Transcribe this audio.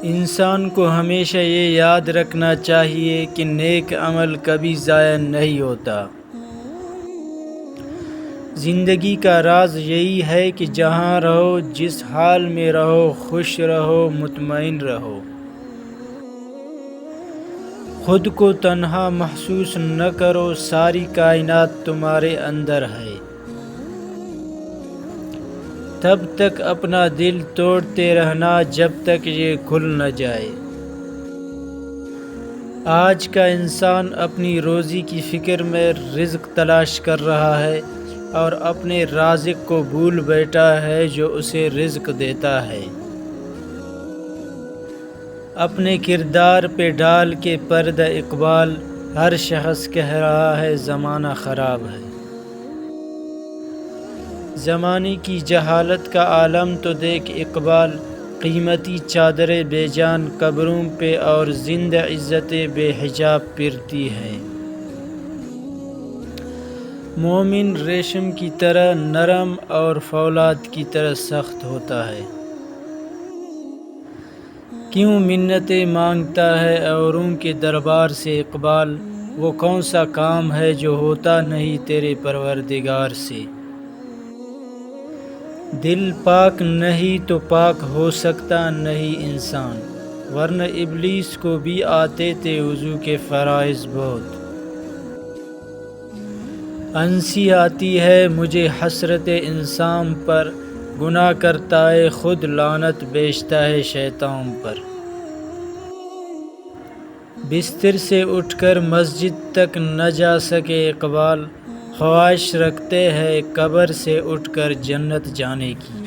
انسان کو ہمیشہ یہ یاد رکھنا چاہیے کہ نیک عمل کبھی ضائع نہیں ہوتا۔ زندگی کا راز یہی ہے کہ جہاں رہو، جس حال میں رہو، خوش رہو، مطمئن رہو۔ خود کو تنہا محسوس نہ کرو، ساری کائنات تمہارے اندر ہے۔ تب تک اپنا دل توڑتے رہنا جب تک یہ کھل نہ جائے۔ آج کا انسان اپنی روزی کی فکر میں رزق تلاش کر رہا ہے اور اپنے رازق کو بھول بیٹھا ہے جو اسے رزق دیتا ہے۔ اپنے کردار پہ ڈال کے پردہ اقبال، ہر شخص کہہ رہا ہے زمانہ خراب ہے۔ زمانے کی جہالت کا عالم تو دیکھ اقبال، قیمتی چادریں بے جان قبروں پہ اور زندہ عزتیں بے حجاب پھرتی ہیں۔ مومن ریشم کی طرح نرم اور فولاد کی طرح سخت ہوتا ہے۔ کیوں منتیں مانگتا ہے اوروں کے دربار سے اقبال، وہ کون سا کام ہے جو ہوتا نہیں تیرے پروردگار سے۔ دل پاک نہیں تو پاک ہو سکتا نہیں انسان، ورنہ ابلیس کو بھی آتے تھے وضو کے فرائض بہت۔ ہنسی آتی ہے مجھے حسرت انسان پر، گناہ کرتا ہے خود لعنت بھیجتا ہے شیطان پر۔ بستر سے اٹھ کر مسجد تک نہ جا سکے اقبال، خواہش رکھتے ہیں قبر سے اٹھ کر جنت جانے کی۔